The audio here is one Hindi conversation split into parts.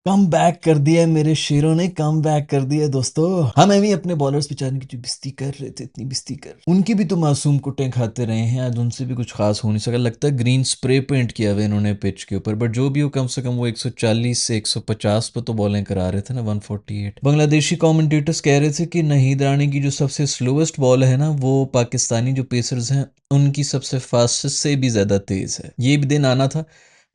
कम बैक कर दिया मेरे शेरों ने, कम बैक कर दिया दोस्तों। हम भी अपने बॉलर्स बेचारे की जो बिस्ती कर रहे थे, इतनी बिस्ती कर, उनकी भी तो मासूम कुटें खाते रहे हैं। आज उनसे भी कुछ खास हो नहीं सका। लगता है ग्रीन स्प्रे पेंट किया हुआ इन्होंने पिच के ऊपर। बट जो भी हो, कम से कम वो 140 से 150 पर तो बॉलें करा रहे थे ना, 148। बांग्लादेशी कमेंटेटर्स कह रहे थे कि नाहिद रानी की जो सबसे स्लोएस्ट बॉल है ना, वो पाकिस्तानी जो पेसर्स हैं उनकी सबसे फास्टेस्ट से भी ज्यादा तेज है। ये भी दिन आना था।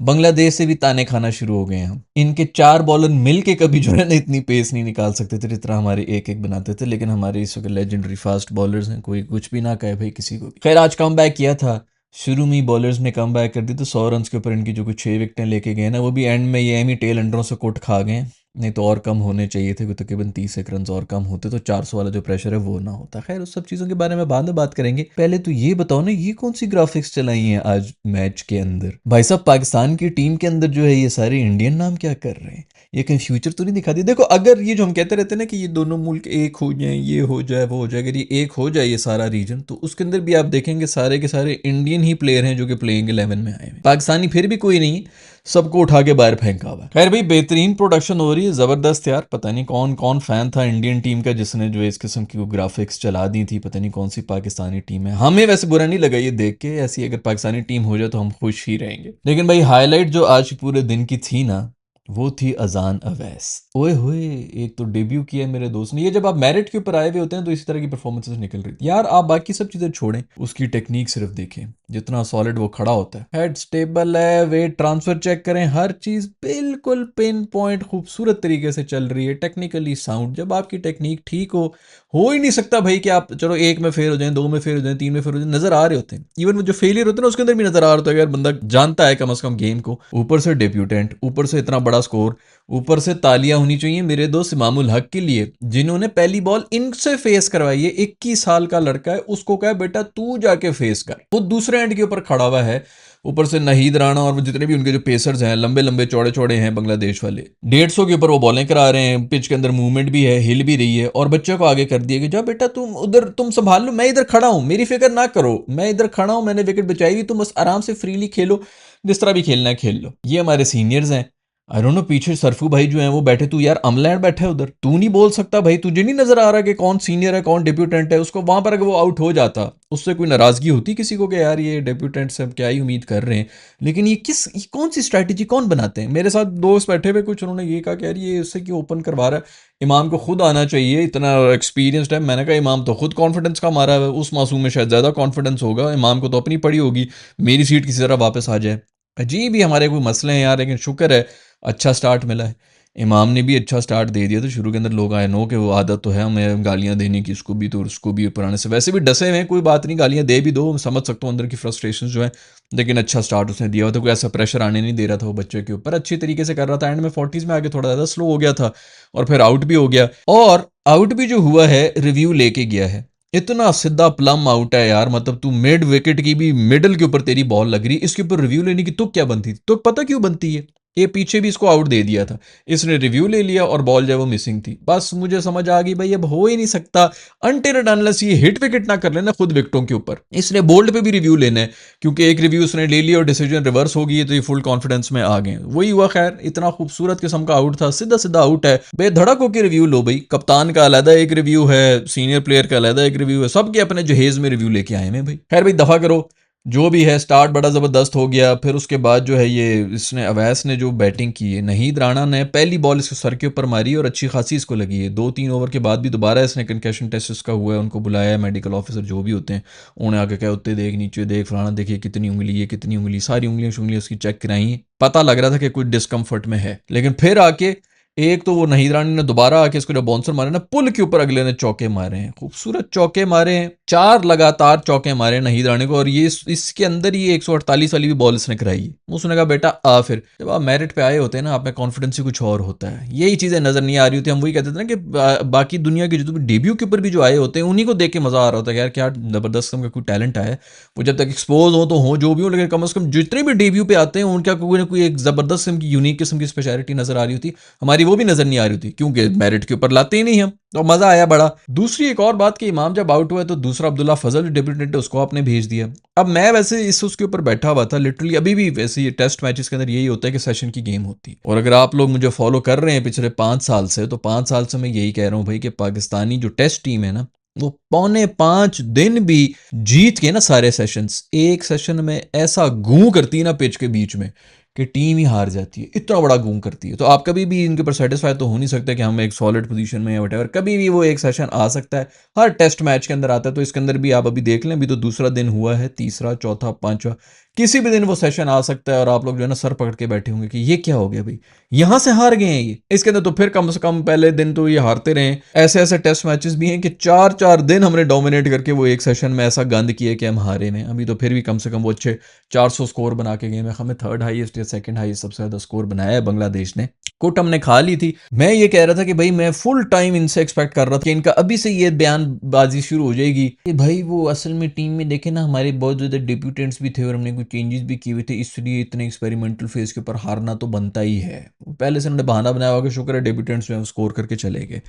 बांग्लादेश से भी ताने खाना शुरू हो गए हैं हम। इनके चार बॉलर मिल के कभी जो है ना इतनी पेस नहीं निकाल सकते थे जितना हमारे एक एक बनाते थे। लेकिन हमारे इस वक्त लेजेंडरी फास्ट बॉलर्स हैं, कोई कुछ भी ना कहे भाई किसी को भी। खैर, आज कम बैक किया था। शुरू में ही बॉलर्स ने कम बैक कर दी तो 100 रन के ऊपर इनकी जो कुछ 6 विकेटें लेके गए ना, वो भी एंड में ये एम ही टेल अंडरों से कुट खा गए। नहीं तो और कम होने चाहिए थे, तकरीबन 30 एक रन और कम होते तो 400 वाला जो प्रेशर है वो ना होता। खैर, उस सब चीज़ों के बारे में बाद में बात करेंगे। पहले तो ये बताओ ना, ये कौन सी ग्राफिक्स चलाई हैं आज मैच के अंदर? भाई साहब, पाकिस्तान की टीम के अंदर जो है ये सारे इंडियन नाम क्या कर रहे हैं? ये कहीं फ्यूचर तो नहीं दिखा दी? देखो, अगर ये जो हम कहते रहते हैं ना कि ये दोनों मुल्क एक हो जाए, ये हो जाए, वो हो जाए, अगर ये एक हो जाए ये सारा रीजन, तो उसके अंदर भी आप देखेंगे सारे के सारे इंडियन ही प्लेयर हैं जो कि प्लेइंग 11 में आए हैं। पाकिस्तानी फिर भी कोई नहीं, सबको उठा के बाहर फेंका हुआ। खैर भाई, बेहतरीन प्रोडक्शन हो रही है, जबरदस्त यार। पता नहीं कौन कौन फैन था इंडियन टीम का जिसने जो इस किस्म की ग्राफिक्स चला दी थी। पता नहीं कौन सी पाकिस्तानी टीम है। हमें वैसे बुरा नहीं लगा ये देख के, ऐसी अगर पाकिस्तानी टीम हो जाए तो हम खुश ही रहेंगे। लेकिन भाई, हाईलाइट जो आज पूरे दिन की थी ना, वो थी अजान अवैस। ओए होए, एक तो डेब्यू किया मेरे दोस्त ने। ये जब आप मेरिट के ऊपर आए हुए होते हैं तो इसी तरह की परफॉर्मेंसेस निकल रही थी यार। आप बाकी सब चीजें छोड़ें, उसकी टेक्निक सिर्फ देखें, जितना सॉलिड वो खड़ा होता है, हेड स्टेबल है, वेट ट्रांसफर चेक करें, हर चीज बिल्कुल पिन पॉइंट खूबसूरत तरीके से चल रही है, टेक्निकली साउंड। जब आपकी टेक्निक ठीक हो ही नहीं सकता भाई कि आप चलो एक में फेल हो जाए, दो में फेल हो जाए, तीन में फेल हो जाए, नजर आ रहे होते हैं। इवन वो जो फेलियर होते हैं ना उसके अंदर भी नजर आ रहा होता है यार, बंदा जानता है कम से कम गेम को। ऊपर से डेब्यूटेंट, ऊपर से इतना बड़ा स्कोर, ऊपर से तालियां होनी चाहिए मेरे दोस्त इमामुल हक के लिए, जिन्होंने पहली बॉल इनसे फेस करवाई है। 21 साल का लड़का है, उसको कहा बेटा तू जाके फेस कर। वो दूसरे एंड के ऊपर खड़ा हुआ है। ऊपर से नाहिद राणा और जितने भी उनके जो पेसर्स हैं, लंबे लंबे चौड़े चौड़े हैं बांग्लादेश वाले, 150 के ऊपर वो बॉलें करा रहे हैं। पिच के अंदर मूवमेंट भी है, हिल भी रही है, और बच्चे को आगे कर दिया कि जा बेटा तुम उधर, तुम संभाल लो, मैं इधर खड़ा हूं, मेरी फिक्र ना करो, मैं इधर खड़ा हूं, मैंने विकेट बचाई हुई, तुम बस आराम से फ्रीली खेलो, जिस तरह भी खेलना है खेल लो। ये हमारे सीनियर्स हैं। आई डोंट नो, पीछे सरफू भाई जो है वो बैठे, तू यार अमलैंड बैठा है उधर, तू नहीं बोल सकता भाई? तुझे नहीं नजर आ रहा कि कौन सीनियर है कौन डेब्यूटेंट है? उसको वहां पर अगर वो आउट हो जाता, उससे कोई नाराजगी होती किसी को कि यार ये डेब्यूटेंट से हम क्या ही उम्मीद कर रहे हैं? लेकिन ये कौन सी स्ट्रैटेजी कौन बनाते हैं? मेरे साथ दोस्त बैठे हुए कुछ, उन्होंने ये कहा कि यार ये इससे क्यों ओपन करवा रहा है, इमाम को खुद आना चाहिए, इतना एक्सपीरियंसड है। मैंने कहा इमाम तो खुद कॉन्फिडेंस का मारा है, उस मासूम में शायद ज्यादा कॉन्फिडेंस होगा, इमाम को तो अपनी पड़ी होगी मेरी सीट किसी तरह वापस आ जाए। अजीब ही हमारे कोई मसले हैं यार। लेकिन शुक्र है अच्छा स्टार्ट मिला है। इमाम ने भी अच्छा स्टार्ट दे दिया। तो शुरू के अंदर लोग आए नो कि वो आदत तो है हमें गालियां देने की, इसको भी तो उसको भी, पुराने से वैसे भी डसे हुए हैं, कोई बात नहीं, गालियां दे भी दो, समझ सकता हूँ अंदर की फ्रस्ट्रेशन जो है। लेकिन अच्छा स्टार्ट उसने दिया हुआ था, कोई ऐसा प्रेशर आने नहीं दे रहा था वो बच्चे के ऊपर, अच्छी तरीके से कर रहा था। एंड में 40s में आगे थोड़ा ज़्यादा स्लो हो गया था और फिर आउट भी हो गया। और आउट भी जो हुआ है रिव्यू लेके गया है। इतना सीधा प्लम आउट है यार, मतलब तू मिड विकेट की भी मिडल के ऊपर तेरी बॉल लग रही, इसके ऊपर रिव्यू लेने की तुक क्या बनती थी? तुक पता क्यों बनती है? ये पीछे भी इसको आउट दे दिया था, इसने रिव्यू ले लिया और बॉल जो है वो मिसिंग थी। बस मुझे समझ आ गई भाई अब हो ही नहीं सकता अनटिल एंड अनलेस ये हिट विकेट ना कर लेना खुद विकेटों के ऊपर, इसने बोल्ड पे भी रिव्यू लेना है। क्योंकि एक रिव्यू उसने ले लिया और डिसीजन रिवर्स हो गई है, तो ये फुल कॉन्फिडेंस में आ गए। वही हुआ। खैर, इतना खूबसूरत किस्म का आउट था, सीधा सीधा आउट है, बेधड़क होकर रिव्यू लो भाई। कप्तान का अलग एक रिव्यू है, सीनियर प्लेयर का अलग एक रिव्यू है, सबके अपने जहेज में रिव्यू लेके आए हैं भाई। खैर भाई, दफा करो। जो भी है, स्टार्ट बड़ा ज़बरदस्त हो गया। फिर उसके बाद जो है ये इसने अवैस ने जो बैटिंग की है, नाहिद राणा ने पहली बॉल इसके सर के ऊपर मारी और अच्छी खासी इसको लगी है। 2-3 ओवर के बाद भी दोबारा इसने कंकशन टेस्ट इसका हुआ है, उनको बुलाया है मेडिकल ऑफिसर जो भी होते हैं, उन्हें आके कहा उत्ते देख, नीचे देख, फलाना देखिए कितनी उंगली है, कितनी उंगली, सारी उंगलियां शुंगलियां उसकी चेक कराई। पता लग रहा था कि कुछ डिस्कम्फर्ट में है। लेकिन फिर आके एक तो वो नाहिद रानी ने दोबारा आके इसको जब बाउंसर मारे ना, पुल के ऊपर अगले ने चौके मारे हैं, खूबसूरत चौके मारे हैं, 4 लगातार चौके मारे नाहिद रानी को। और ये इसके अंदर ही 148 वाली भी बॉल इसने कराई। उसने कहा बेटा आ, फिर जब आप मेरिट पे आए होते हैं ना, आप में कॉन्फिडेंस ही कुछ और होता है। यही चीजें नजर नहीं आ रही होती। हम वही कहते थे ना कि बाकी दुनिया के जो डेब्यू के ऊपर भी जो आए होते हैं उन्हीं को देख के मजा आ रहा होता है यार, क्या जबरदस्त किस्म का कोई टैलेंट आया है। वो जब तक एक्सपोज हो तो हो जो भी हो, लेकिन कम से कम जितने भी डेब्यू पे आते हैं उनका कोई ना कोई एक जबरदस्त किस्म की यूनिक किस्म की स्पेशलिटी नजर आ रही होती है। हमारी हमारी वो भी नजर नहीं आ रही थी, क्योंकि मेरिट के ऊपर लाते ही नहीं हम, तो मजा आया बड़ा। दूसरी एक और बात कि इमाम जब आउट हुआ तो दूसरा अब्दुल्ला फजल जो डेब्यूटेंट है उसको आपने भेज दिया। अब मैं वैसे इस उसके ऊपर बैठा हुआ था लिटरली, अभी भी वैसे ये टेस्ट मैचेस के अंदर यही होता है कि सेशन की गेम होती है, और अगर आप लोग मुझे फॉलो कर रहे हैं पिछले 5 साल से, तो 5 साल से मैं यही कह रहा हूँ भाई कि पाकिस्तानी जो टेस्ट टीम है ना, वो 4.5 दिन भी जीत के ना सारे सेशंस, एक सेशन में ऐसा गूं करती है ना पिच के बीच में कि टीम ही हार जाती है, इतना बड़ा गूं करती है। तो आप कभी भी इनके ऊपर सेटिस्फाई तो हो नहीं सकते कि हम एक सॉलिड पोजीशन में या वटेवर, कभी भी वो एक सेशन आ सकता है, हर टेस्ट मैच के अंदर आता है। तो इसके अंदर भी आप अभी देख लें, अभी तो दूसरा दिन हुआ है, तीसरा चौथा पांचवा, किसी भी दिन वो सेशन आ सकता है और आप लोग जो है ना सर पकड़ के बैठे होंगे कि ये क्या हो गया भाई, यहां से हार गए हैं ये। इसके अंदर तो फिर कम से कम पहले दिन तो ये हारते रहे। ऐसे ऐसे टेस्ट मैचेस भी हैं कि 4-4 दिन हमने डोमिनेट करके वो एक सेशन में ऐसा गंद किया कि हम हारे में। अभी तो फिर भी कम से कम वो अच्छे 400 स्कोर बना के गए में, हमें थर्ड हाईएस्ट या सेकंड हाईएस्ट सबसे ज्यादा स्कोर बनाया है बांग्लादेश ने। कुट हमने खा ली थी। मैं ये कह रहा था कि भाई मैं फुल टाइम इनसे एक्सपेक्ट कर रहा था कि इनका अभी से ये बयानबाजी शुरू हो जाएगी कि भाई वो असल में टीम में देखे ना हमारे बहुत ज्यादा डिप्यूटेंट्स भी थे और हमने कुछ चेंजेस भी किए हुए थे, इसलिए इतने एक्सपेरिमेंटल फेज के ऊपर हारना तो बनता ही है। पहले से उन्होंने बहाना बनाया होगा, शुक्र है डेब्यूटेंट्स में स्कोर करके चले गए।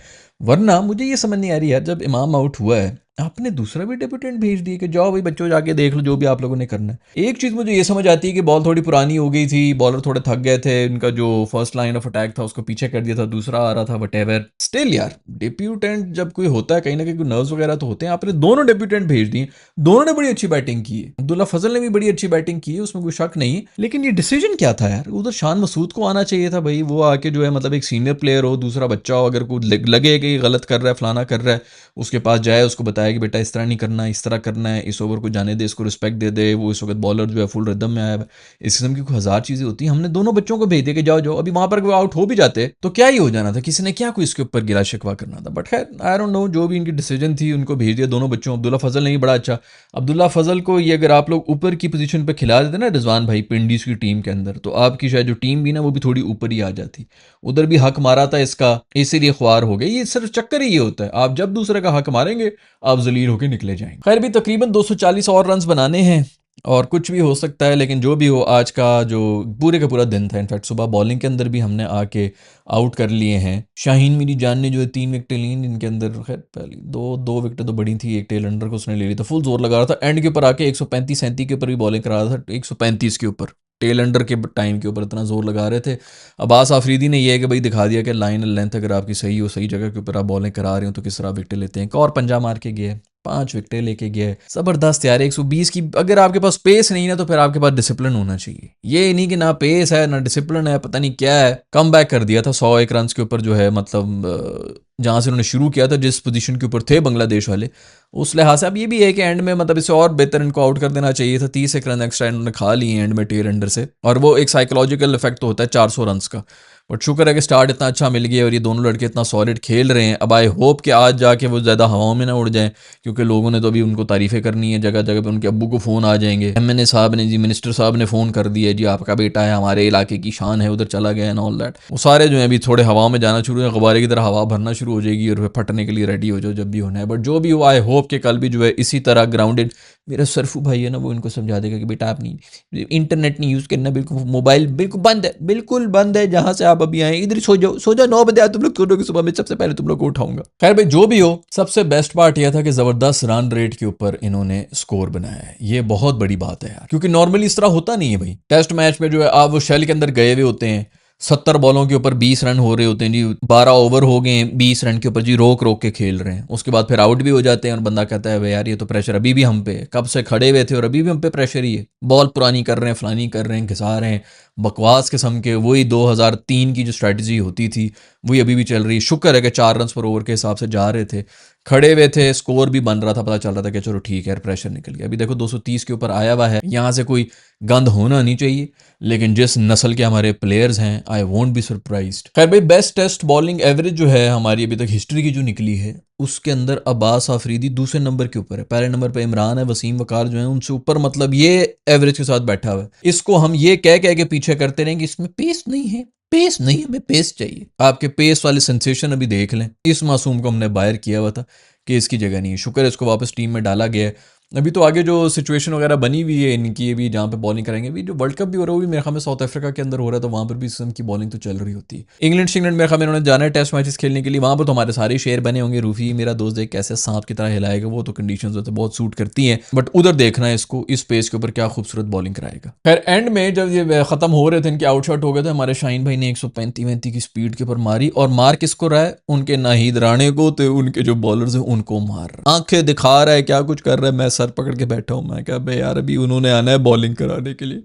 वरना मुझे ये समझ नहीं आ रही यार, जब इमाम आउट हुआ है आपने दूसरा भी डेब्यूटेंट भेज दिया कि जाओ भाई बच्चों जाके देख लो जो भी आप लोगों ने करना है। एक चीज मुझे ये समझ आती है कि बॉल थोड़ी पुरानी हो गई थी, बॉलर थोड़े थक गए थे, इनका जो फर्स्ट लाइन ऑफ अटैक था उसको पीछे कर दिया था, दूसरा आ रहा था वटेवर। स्टिल यार डेब्यूटेंट जब कोई होता है कहीं ना कहीं कोई नर्व्स वगैरह तो होते हैं। आपने दोनों डेब्यूटेंट भेज दिए, दोनों ने बड़ी अच्छी बैटिंग की है, अब्दुल्ला फजल ने भी बड़ी अच्छी बैटिंग की है, उसमें कोई शक नहीं। लेकिन ये डिसीजन क्या था यार, उधर शान मसूद को आना चाहिए था भाई, वो आके जो है मतलब एक सीनियर प्लेयर हो, दूसरा बच्चा हो, अगर कोई लगे कि गलत कर रहा है फलाना कर रहा है, उसके पास जाए, उसको बताया कि बेटा इस तरह नहीं करना, इस तरह करना है, इस ओवर को जाने दे, इसको रिस्पेक्ट दे दे। वो इस वक्त बॉलर जो है फुल रिदम में आया है, इस किस्म की कोई हज़ार चीज़ें होती हैं। हमने दोनों बच्चों को भेज दिया कि जाओ जाओ, अभी वहां पर वो आउट हो भी जाते तो क्या ही हो जाना था, किसी ने क्या कोई इसके ऊपर गिला शिकवा करना था। बट खैर आई डोंट नो, जो भी इनकी डिसीजन थी उनको भेज दिया दोनों बच्चों। अब्दुल्ला फजल ने भी बड़ा अच्छा, अब्दुल्ला फजल को ये अगर आप लोग ऊपर की पोजीशन पे खिला देते ना रिजवान भाई पिंडीज की टीम के अंदर, तो आपकी शायद जो टीम भी ना वो भी थोड़ी ऊपर ही आ जाती। उधर भी हक मारा था इसका, इसीलिए ख्वार हो गए। ये सिर्फ चक्कर ही ये होता है, आप जब दूसरे का हक मारेंगे आप जलील होकर निकले जाएंगे। खैर भी तकरीबन 240 और रन बनाने हैं और कुछ भी हो सकता है, लेकिन जो भी हो आज का जो पूरे का पूरा दिन था, इनफैक्ट सुबह बॉलिंग के अंदर भी हमने आके आउट कर लिए हैं। शाहीन मेरी जान ने जो है 3 विकेटें ली, इनके अंदर खैर पहली दो विकेटें तो बड़ी थी, एक टेल अंडर को उसने ले ली, तो फुल जोर लगा रहा था एंड के ऊपर आके 135-37 के ऊपर भी बॉलिंग करा रहा था, 135 के ऊपर टेल अंडर के टाइम के ऊपर इतना जोर लगा रहे थे। अब्बास आफरीदी ने यह है कि भाई दिखा दिया कि लाइन लेंथ अगर आपकी सही हो, सही जगह के ऊपर आप बॉलिंग करा रहे हो तो किस तरह विकेट लेते हैं। एक और पंजा मार के गया, 5 विकेटें लेके गया, जबरदस्त यार। 120 की अगर आपके पास पेस नहीं ना तो फिर आपके पास डिसिप्लिन होना चाहिए। ये नहीं कि ना पेस है ना डिसिप्लिन है, पता नहीं क्या है। कम बैक कर दिया था 101 रन के ऊपर, जो है मतलब जहां से उन्होंने शुरू किया था, जिस पोजीशन के ऊपर थे बांग्लादेश वाले, उस लिहाज से। अब ये भी है कि एंड में मतलब इसे और बेहतर इनको आउट कर देना चाहिए था। 30 रन एक्स्ट्रा इन्होंने खा लिए एंड में टेल अंडर से, और वो एक साइकोलॉजिकल इफेक्ट तो होता है 400 रन का। बट शुक्र है कि स्टार्ट इतना अच्छा मिल गया और ये दोनों लड़के इतना सॉलिड खेल रहे हैं। अब आई होप कि आज जाके वो ज़्यादा हवाओं में ना उड़ जाएं, क्योंकि लोगों ने तो अभी उनको तारीफ़ें करनी है, जगह जगह पे उनके अब्बू को फ़ोन आ जाएंगे, एमएनए साहब ने जी, मिनिस्टर साहब ने फ़ोन कर दिया जी आपका बेटा है हमारे इलाके की शान है, उधर चला गया एंड ऑल दैट। वो सारे जो है अभी थोड़े हवाओं में जाना शुरू है, गुब्बारे की तरह हवा भरना शुरू हो जाएगी और फिर फटने के लिए रेडी हो जाओ जब भी होना है। बट जो भी हो, आई होप कि कल भी जो है इसी तरह ग्राउंडेड, मेरा सरफू भाई है ना वो इनको समझा देगा कि बेटा आप नहीं इंटरनेट नहीं यूज़ करना, बिल्कुल मोबाइल बिल्कुल बंद है, बिल्कुल बंद है, जहां से आप अभी आए इधर सो जाओ, सो जाओ, 9 बजे तुम लोग सोओगे, सुबह में सबसे पहले तुम लोग को उठाऊंगा। खैर भाई जो भी हो, सबसे बेस्ट पार्ट यह था कि जबरदस्त रन रेट के ऊपर इन्होंने स्कोर बनाया है। ये बहुत बड़ी बात है यार, क्योंकि नॉर्मली इस तरह होता नहीं है भाई। टेस्ट मैच में जो है आप वो शेल के अंदर गए हुए होते हैं, 70 बॉलों के ऊपर 20 रन हो रहे होते हैं जी, 12 ओवर हो गए 20 रन के ऊपर जी, रोक रोक के खेल रहे हैं। उसके बाद फिर आउट भी हो जाते हैं और बंदा कहता है यार ये तो प्रेशर अभी भी हम पे है, कब से खड़े हुए थे और अभी भी हम पे प्रेशर ही है, बॉल पुरानी कर रहे हैं, फलानी कर रहे हैं, घिसा रहे हैं, बकवास किस्म के। वही 2003 की जो स्ट्रैटेजी होती थी वही अभी भी चल रही है। शुक्र है कि 4 रन पर ओवर के हिसाब से जा रहे थे, खड़े हुए थे, स्कोर भी बन रहा था, पता चल रहा था कि चलो ठीक है यार प्रेशर निकल गया। अभी देखो 230 के ऊपर आया हुआ है, यहाँ से कोई गंद होना नहीं चाहिए, लेकिन जिस नस्ल के हमारे प्लेयर्स हैं आई वोंट बी सरप्राइज्ड। खैर भाई बेस्ट टेस्ट बॉलिंग एवरेज जो है हमारी अभी तक हिस्ट्री की जो निकली है, उसके अंदर अब्बास आफरीदी दूसरे नंबर के ऊपर है, पहले नंबर पे इमरान है, वसीम वकार जो है उनसे ऊपर, मतलब ये एवरेज के साथ बैठा हुआ है। इसको हम ये कह कह के पीछे करते रहेंगे इसमें पेस नहीं है, पेस नहीं, हमें पेस चाहिए। आपके पेस वाले सेंसेशन अभी देख लें, इस मासूम को हमने बाहर किया हुआ था कि इसकी जगह नहीं है, शुक्र है इसको वापस टीम में डाला गया है। अभी तो आगे जो सिचुएशन वगैरह बनी हुई है इनकी, अभी जहाँ पे बॉलिंग करेंगे, अभी जो वर्ल्ड कप भी हो रहा है वो भी मेरे ख्याल में साउथ अफ्रीका के अंदर हो रहा है, तो वहाँ पर भी इस किस्म की बॉलिंग तो चल रही होती है। इंग्लैंड शिंग्लैंड मेरे ख्याल में उन्होंने जाना है टेस्ट मैचेस खेलने के लिए, वहाँ पर तो हमारे सारे शेयर बने होंगे। रूफी मेरा दोस्त देख कैसे सांप की तरह हिलाएगा, वो तो कंडीशन होते बहुत सूट करती हैं, बट उधर देखना है इसको इस पेस के ऊपर क्या खूबसूरत बॉलिंग कराएगा। खैर एंड में जब ये खत्म हो रहे थे, इनके आउटशॉट हो गए थे, हमारे शाहीन भाई ने 135 की स्पीड के ऊपर मारी, और मार किसको रहा है? उनके नाहिद राणे को, तो उनके जो बॉलर्स हैं उनको मार रहा है, आंखें दिखा रहा है, क्या कुछ कर रहा है। मैं सर पकड़ के बैठा हूं, मैं क्या बे यार, अभी उन्होंने आना है बॉलिंग कराने के लिए,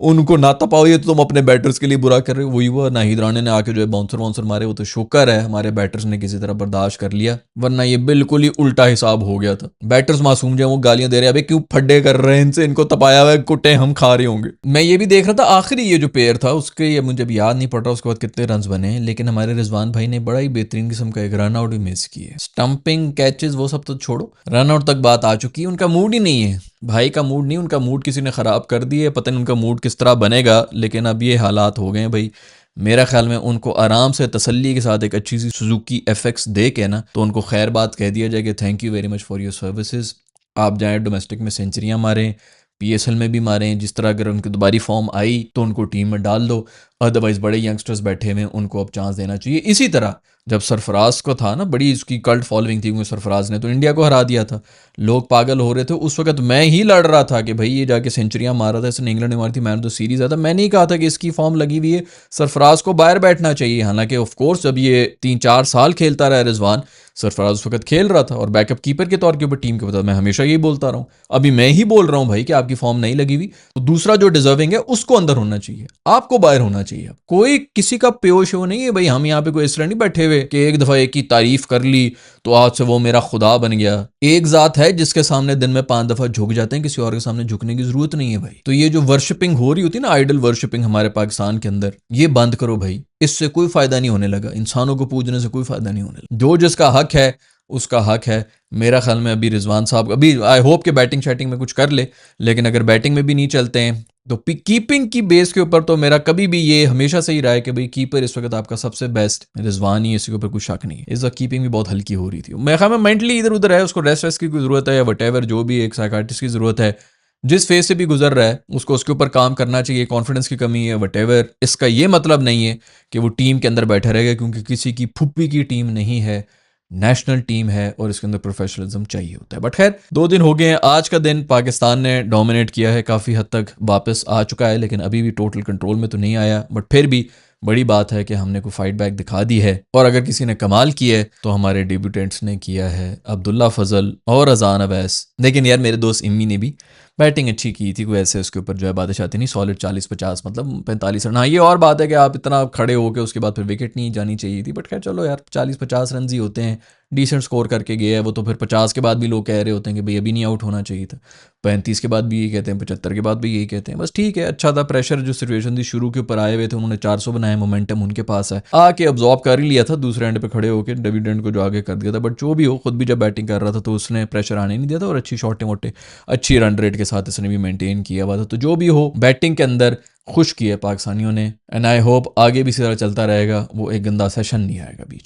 उनको ना तपाओ, ये तो तुम अपने बैटर्स के लिए बुरा कर रहे हो। वही हुआ, नाहिद राणे ने आके जो है बाउंसर वाउंसर मारे, वो तो शुक्र है हमारे बैटर्स ने किसी तरह बर्दाश्त कर लिया, वरना ये बिल्कुल ही उल्टा हिसाब हो गया था। बैटर्स मासूम जो वो गालियां दे रहे हैं, अबे क्यों फड्डे कर रहे हैं इनसे, इनको तपाया हुआ है, कुट्टे हम खा रहे होंगे। मैं ये भी देख रहा था आखिरी ये जो पेयर था उसके, ये मुझे अब याद नहीं पड़ रहा उसके बाद कितने रन बने, लेकिन हमारे रिजवान भाई ने बड़ा ही बेहतरीन किस्म का एक रन आउट भी मिस किया। स्टंपिंग कैचेस वो सब तो छोड़ो, रन आउट तक बात आ चुकी है। उनका मूड ही नहीं है भाई, का मूड नहीं, उनका मूड किसी ने ख़राब कर दिया है। पता नहीं उनका मूड किस तरह बनेगा, लेकिन अब ये हालात हो गए हैं भाई। मेरा ख्याल में उनको आराम से तसल्ली के साथ एक अच्छी सी सुजुकी FX दे के ना, तो उनको खैर बात कह दिया जाए कि thank you very much for your services. आप जाएँ डोमेस्टिक में सेंचुरियाँ मारें, PSL में भी मारें, जिस तरह अगर उनकी दोबारी फॉर्म आई तो उनको टीम में डाल दो, अदरवाइज बड़े यंगस्टर्स बैठे हुए हैं, उनको अब चांस देना चाहिए। इसी तरह जब सरफराज को था ना, बड़ी उसकी कल्ट फॉलोइंग थी, क्योंकि सरफराज ने तो इंडिया को हरा दिया था, लोग पागल हो रहे थे। उस वक्त मैं ही लड़ रहा था कि भाई ये जाके सेंचुरियां मारा था, इसने इंग्लैंड ने मारी थी, मैन ऑफ द सीरीज आता। मैंने ही कहा था कि इसकी फॉर्म लगी हुई है, सरफराज को बाहर बैठना चाहिए। हालांकि ऑफ कोर्स जब ये 3-4 साल खेलता रहा रिजवान, सरफराज उस वक्त खेल रहा था और बैकअप कीपर के तौर के ऊपर टीम के बता, मैं हमेशा यही बोलता रहा हूँ। अभी मैं ही बोल रहा हूँ भाई कि आपकी फॉर्म नहीं लगी हुई, तो दूसरा जो डिजर्विंग है उसको अंदर होना चाहिए, आपको बाहर होना चाहिए। कोई किसी का प्यो शो नहीं है भाई, हम यहाँ पे कोई इस तरह नहीं बैठे हुए कि एक दफा एक की तारीफ कर ली तो आज से वो मेरा खुदा बन गया। एक जात है जिसके सामने दिन में 5 दफा झुक जाते हैं, किसी और के सामने झुकने की जरूरत नहीं है भाई। तो ये जो वर्शिपिंग हो रही होती है ना, आइडल वर्शिपिंग हमारे पाकिस्तान के अंदर, ये बंद करो भाई, इससे कोई फायदा नहीं होने लगा, इंसानों को पूजने से कोई फायदा नहीं होने लगा। जो जिसका हक है उसका हक है। मेरा ख्याल में अभी रिजवान साहब अभी आई होप के बैटिंग शैटिंग में कुछ कर ले, लेकिन अगर बैटिंग में भी नहीं चलते हैं तो कीपिंग की बेस के ऊपर तो मेरा कभी भी ये हमेशा से ही रहा है कि भाई कीपर इस वक्त आपका सबसे बेस्ट रिजवान ही, इसी के ऊपर कुछ शक नहीं है। इस वक्त कीपिंग भी बहुत हल्की हो रही थी, मेरे ख्याल में मेंटली इधर उधर है, उसको रेस्ट की कोई जरूरत है या वट जो भी एक साइकार्टिस्ट की जरूरत है, जिस फेज से भी गुजर रहा है उसको उसके ऊपर काम करना चाहिए। कॉन्फिडेंस की कमी है वट इसका ये मतलब नहीं है कि वो टीम के अंदर बैठा रहेगा, क्योंकि किसी की फुप्पी की टीम नहीं है, नेशनल टीम है और इसके अंदर प्रोफेशनलिज्म चाहिए होता है। बट खैर 2 दिन हो गए हैं, आज का दिन पाकिस्तान ने डोमिनेट किया है, काफ़ी हद तक वापस आ चुका है, लेकिन अभी भी टोटल कंट्रोल में तो नहीं आया। बट फिर भी बड़ी बात है कि हमने कोई फाइट बैक दिखा दी है, और अगर किसी ने कमाल किया है तो हमारे डेब्यूटेंट्स ने किया है, अब्दुल्ला फजल और अजान अवैस। लेकिन यार मेरे दोस्त इम्मी ने भी बैटिंग अच्छी की थी, कोई ऐसे उसके ऊपर जो है बादशाह नहीं, सॉलिड 40-50 मतलब 45 रन। हाँ ये और बात है कि आप इतना खड़े हो के उसके बाद फिर विकेट नहीं जानी चाहिए थी, बट खैर चलो यार 40-50 रन ही होते हैं, डिसेंट स्कोर करके गया है वो। तो फिर 50 के बाद भी लोग कह रहे होते हैं कि भाई अभी नहीं आउट होना चाहिए था, 35 के बाद भी यही कहते हैं, 75 के बाद भी यही कहते हैं। बस ठीक है, अच्छा था, प्रेशर जो सिचुएशन थी शुरू के ऊपर आए हुए थे, उन्होंने 400 बनाया, मोमेंटम उनके पास है, आके अब्जॉर्ब कर ही लिया था दूसरे एंड पे खड़े होकर, डेविडेंट को जो आगे कर दिया था। बट जो भी हो, खुद भी जब बैटिंग कर रहा था तो उसने प्रेशर आने नहीं दिया था, और अच्छी शॉटे मोटे अच्छी रन रेट के साथ इसने भी मेंटेन किया हुआ था। तो जो भी हो, बैटिंग के अंदर खुश किया पाकिस्तानियों ने, एंड आई होप आगे भी इसी तरह चलता रहेगा, वो एक गंदा सेशन नहीं आएगा बीच।